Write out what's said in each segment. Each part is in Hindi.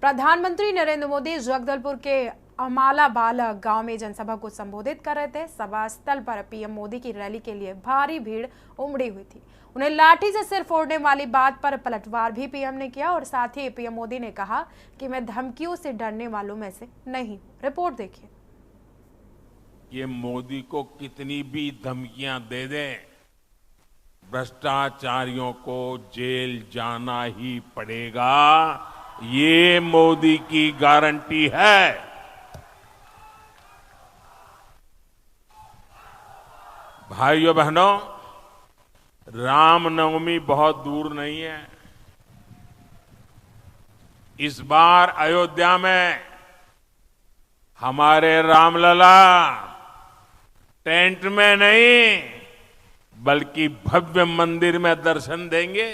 प्रधानमंत्री नरेंद्र मोदी जगदलपुर के अमालाबाल गांव में जनसभा को संबोधित कर रहे थे। सभा स्थल पर पीएम मोदी की रैली के लिए भारी भीड़ उमड़ी हुई थी। उन्हें लाठी से सिर फोड़ने वाली बात पर पलटवार भी पीएम ने किया और साथ ही पीएम मोदी ने कहा कि मैं धमकियों से डरने वालों में से नहीं। रिपोर्ट देखिए। ये मोदी को कितनी भी धमकियां दे दें, भ्रष्टाचारियों को जेल जाना ही पड़ेगा। ये मोदी की गारंटी है। भाइयों बहनों, रामनवमी बहुत दूर नहीं है। इस बार अयोध्या में हमारे रामलला टेंट में नहीं बल्कि भव्य मंदिर में दर्शन देंगे।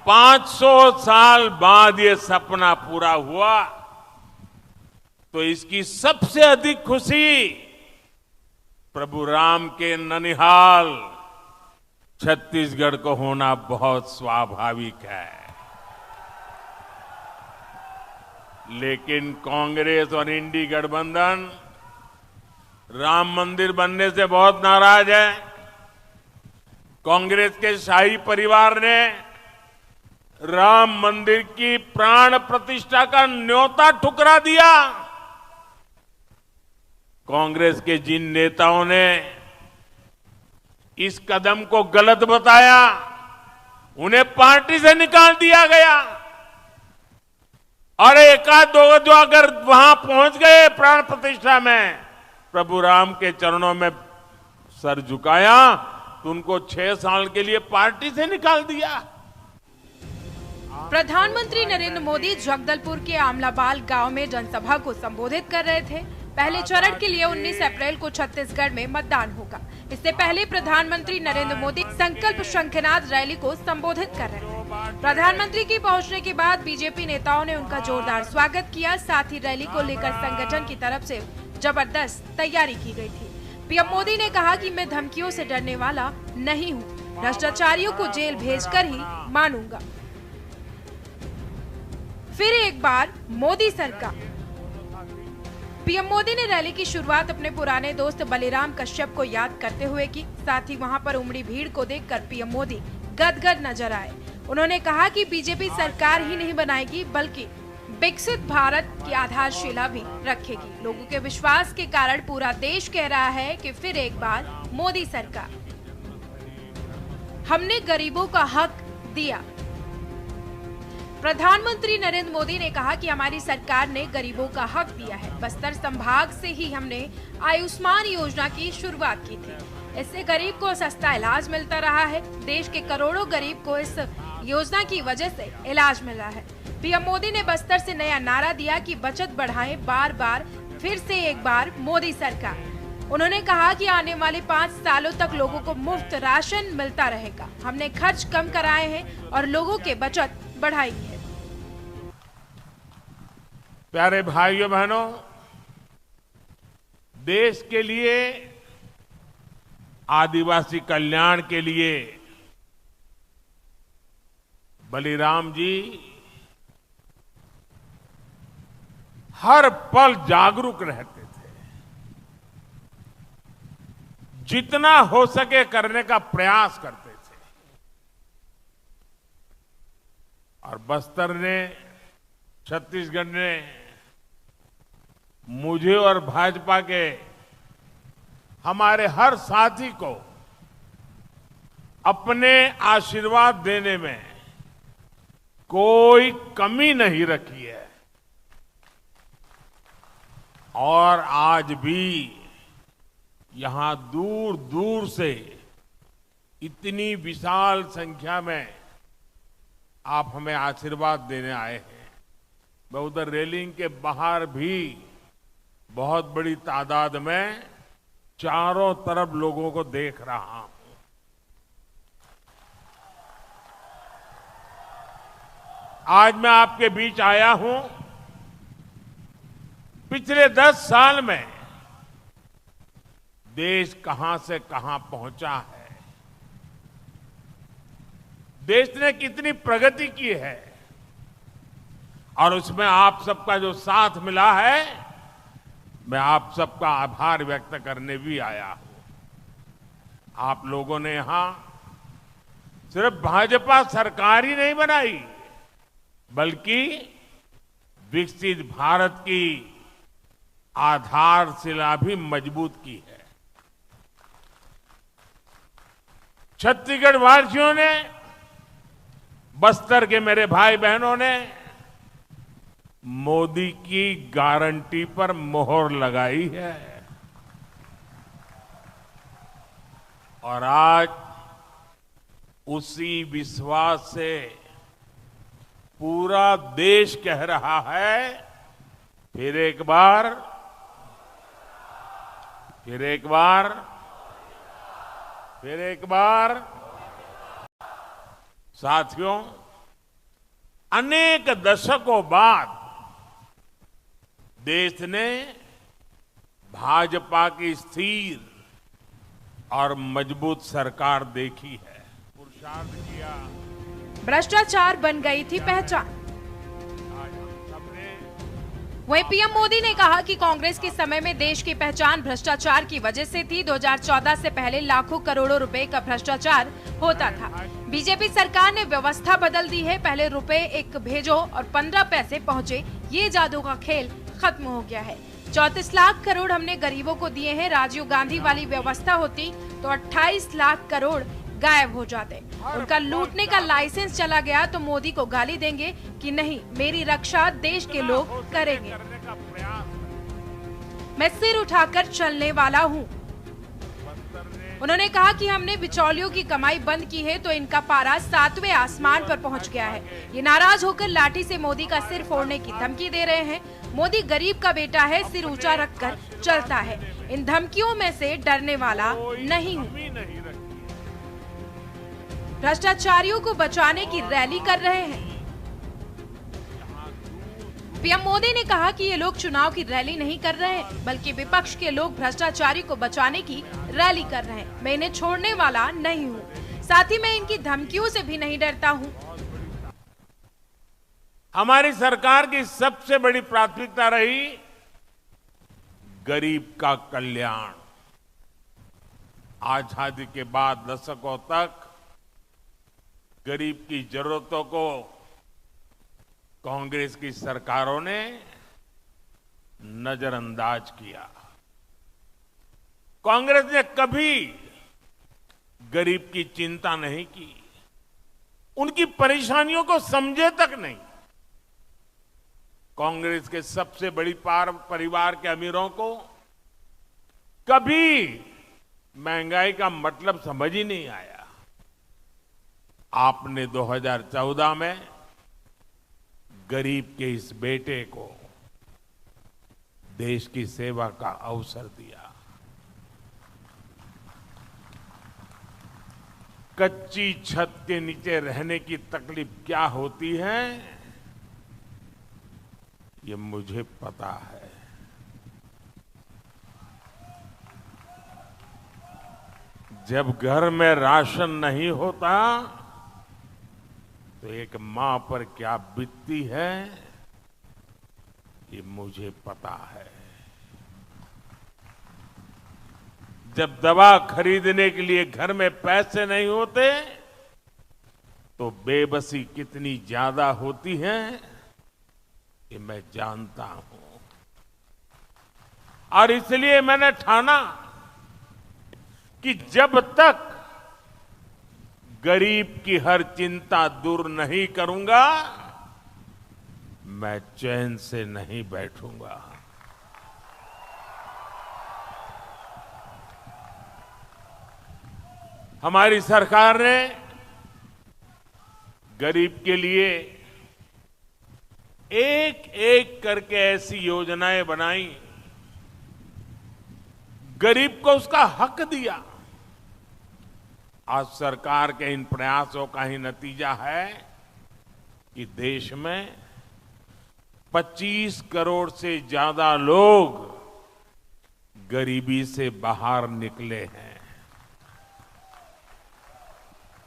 500 साल बाद ये सपना पूरा हुआ तो इसकी सबसे अधिक खुशी प्रभु राम के ननिहाल छत्तीसगढ़ को होना बहुत स्वाभाविक है। लेकिन कांग्रेस और इंडी गठबंधन राम मंदिर बनने से बहुत नाराज है। कांग्रेस के शाही परिवार ने राम मंदिर की प्राण प्रतिष्ठा का न्योता ठुकरा दिया। कांग्रेस के जिन नेताओं ने इस कदम को गलत बताया, उन्हें पार्टी से निकाल दिया गया। और एकाध दो जो अगर वहां पहुंच गए प्राण प्रतिष्ठा में, प्रभु राम के चरणों में सर झुकाया, तो उनको 6 साल के लिए पार्टी से निकाल दिया। प्रधानमंत्री नरेंद्र मोदी जगदलपुर के आमलाबाल गांव में जनसभा को संबोधित कर रहे थे। पहले चरण के लिए 19 अप्रैल को छत्तीसगढ़ में मतदान होगा। इससे पहले प्रधानमंत्री नरेंद्र मोदी संकल्प शंखनाद रैली को संबोधित कर रहे थे। प्रधानमंत्री की पहुंचने के बाद बीजेपी नेताओं ने उनका जोरदार स्वागत किया। साथ ही रैली को लेकर संगठन की तरफ से जबरदस्त तैयारी की गई थी। पीएम मोदी ने कहा कि मैं धमकियों से डरने वाला नहीं हूँ, भ्रष्टाचारियों को जेल भेजकर ही मानूंगा। फिर एक बार मोदी सरकार। पीएम मोदी ने रैली की शुरुआत अपने पुराने दोस्त बलिराम कश्यप को याद करते हुए की। साथ ही वहां पर उमड़ी भीड़ को देखकर पीएम मोदी गदगद नजर आए। उन्होंने कहा कि बीजेपी सरकार ही नहीं बनाएगी बल्कि विकसित भारत की आधारशिला भी रखेगी। लोगों के विश्वास के कारण पूरा देश कह रहा है कि फिर एक बार मोदी सरकार। हमने गरीबों का हक दिया। प्रधानमंत्री नरेंद्र मोदी ने कहा कि हमारी सरकार ने गरीबों का हक दिया है। बस्तर संभाग से ही हमने आयुष्मान योजना की शुरुआत की थी। इससे गरीब को सस्ता इलाज मिलता रहा है। देश के करोड़ों गरीब को इस योजना की वजह से इलाज मिल रहा है। पीएम मोदी ने बस्तर से नया नारा दिया कि बचत बढ़ाएं बार बार, फिर से एक बार मोदी सरकार। उन्होंने कहा कि आने वाले 5 सालों तक लोगों को मुफ्त राशन मिलता रहेगा। हमने खर्च कम कराए हैं और लोगों के बचत बढ़ाई है। प्यारे भाइयों बहनों, देश के लिए, आदिवासी कल्याण के लिए बलिराम जी हर पल जागरूक रहते थे। जितना हो सके करने का प्रयास करते थे। और बस्तर ने, छत्तीसगढ़ ने मुझे और भाजपा के हमारे हर साथी को अपने आशीर्वाद देने में कोई कमी नहीं रखी है। और आज भी यहां दूर दूर से इतनी विशाल संख्या में आप हमें आशीर्वाद देने आए हैं। मैं उधर रेलिंग के बाहर भी बहुत बड़ी तादाद में चारों तरफ लोगों को देख रहा हूं। आज मैं आपके बीच आया हूं। पिछले 10 साल में देश कहां से कहां पहुंचा है। देश ने कितनी प्रगति की है और उसमें आप सबका जो साथ मिला है, मैं आप सबका आभार व्यक्त करने भी आया हूं। आप लोगों ने यहां सिर्फ भाजपा सरकार ही नहीं बनाई, बल्कि विकसित भारत की आधारशिला भी मजबूत की है। छत्तीसगढ़ वासियों ने, बस्तर के मेरे भाई बहनों ने मोदी की गारंटी पर मोहर लगाई है और आज उसी विश्वास से पूरा देश कह रहा है, फिर एक बार, फिर एक बार, फिर एक बार। साथियों, अनेक दशकों बाद देश ने भाजपा की स्थिर और मजबूत सरकार देखी है, पुरुषार्थ किया। भ्रष्टाचार बन गई थी पहचान। आज हम सबने वहीं पीएम मोदी ने कहा कि कांग्रेस के समय में देश की पहचान भ्रष्टाचार की वजह से थी। 2014 से पहले लाखों करोड़ों रुपए का भ्रष्टाचार होता था। बीजेपी सरकार ने व्यवस्था बदल दी है। पहले रुपए एक भेजो और 15 पैसे पहुंचे, ये जादू का खेल खत्म हो गया है। 34 लाख करोड़ हमने गरीबों को दिए हैं। राजीव गांधी वाली व्यवस्था होती तो 28 लाख करोड़ गायब हो जाते। उनका लूटने का लाइसेंस चला गया तो मोदी को गाली देंगे कि नहीं, मेरी रक्षा देश के लोग करेंगे। मैं सिर उठाकर चलने वाला हूँ। उन्होंने कहा कि हमने बिचौलियों की कमाई बंद की है तो इनका पारा 7वें आसमान पर पहुंच गया है। ये नाराज होकर लाठी से मोदी का सिर फोड़ने की धमकी दे रहे हैं। मोदी गरीब का बेटा है, सिर ऊंचा रखकर चलता है। इन धमकियों में से डरने वाला नहीं हूँ। भ्रष्टाचारियों को बचाने की रैली कर रहे हैं। पीएम मोदी ने कहा कि ये लोग चुनाव की रैली नहीं कर रहे हैं, बल्कि विपक्ष के लोग भ्रष्टाचारी को बचाने की रैली कर रहे हैं। मैं इन्हें छोड़ने वाला नहीं हूँ, साथ ही मैं इनकी धमकियों से भी नहीं डरता हूँ। हमारी सरकार की सबसे बड़ी प्राथमिकता रही गरीब का कल्याण। आजादी के बाद दशकों तक गरीब की जरूरतों को कांग्रेस की सरकारों ने नजरअंदाज किया। कांग्रेस ने कभी गरीब की चिंता नहीं की, उनकी परेशानियों को समझे तक नहीं। कांग्रेस के सबसे बड़ी परिवार के अमीरों को कभी महंगाई का मतलब समझ ही नहीं आया। आपने 2014 में गरीब के इस बेटे को देश की सेवा का अवसर दिया। कच्ची छत के नीचे रहने की तकलीफ क्या होती है, ये मुझे पता है। जब घर में राशन नहीं होता तो एक मां पर क्या बीतती है, ये मुझे पता है। जब दवा खरीदने के लिए घर में पैसे नहीं होते तो बेबसी कितनी ज्यादा होती है, ये मैं जानता हूं। और इसलिए मैंने ठाना कि जब तक गरीब की हर चिंता दूर नहीं करूंगा, मैं चैन से नहीं बैठूंगा। हमारी सरकार ने गरीब के लिए एक एक करके ऐसी योजनाएं बनाई, गरीब को उसका हक दिया। आज सरकार के इन प्रयासों का ही नतीजा है कि देश में 25 करोड़ से ज्यादा लोग गरीबी से बाहर निकले हैं।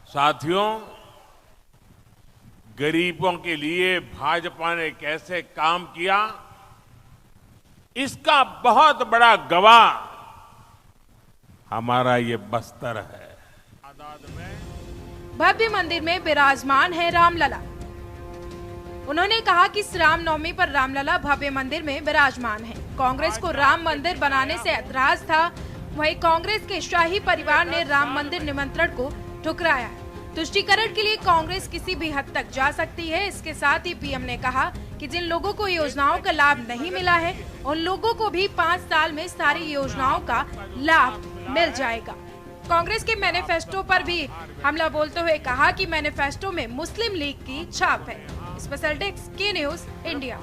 साथियों, गरीबों के लिए भाजपा ने कैसे काम किया, इसका बहुत बड़ा गवाह हमारा ये बस्तर है। भव्य मंदिर में विराजमान है रामलला। उन्होंने कहा कि इस रामनवमी पर रामलला भव्य मंदिर में विराजमान है। कांग्रेस को राम मंदिर बनाने से ऐतराज था, वहीं कांग्रेस के शाही परिवार ने राम मंदिर निमंत्रण को ठुकराया। तुष्टीकरण के लिए कांग्रेस किसी भी हद तक जा सकती है। इसके साथ ही पीएम ने कहा कि जिन लोगों को योजनाओं का लाभ नहीं मिला है, उन लोगों को भी 5 साल में सारी योजनाओं का लाभ मिल जाएगा। कांग्रेस के मैनिफेस्टो पर भी हमला बोलते हुए कहा कि मैनिफेस्टो में मुस्लिम लीग की छाप है। स्पेशल डेस्क के न्यूज इंडिया।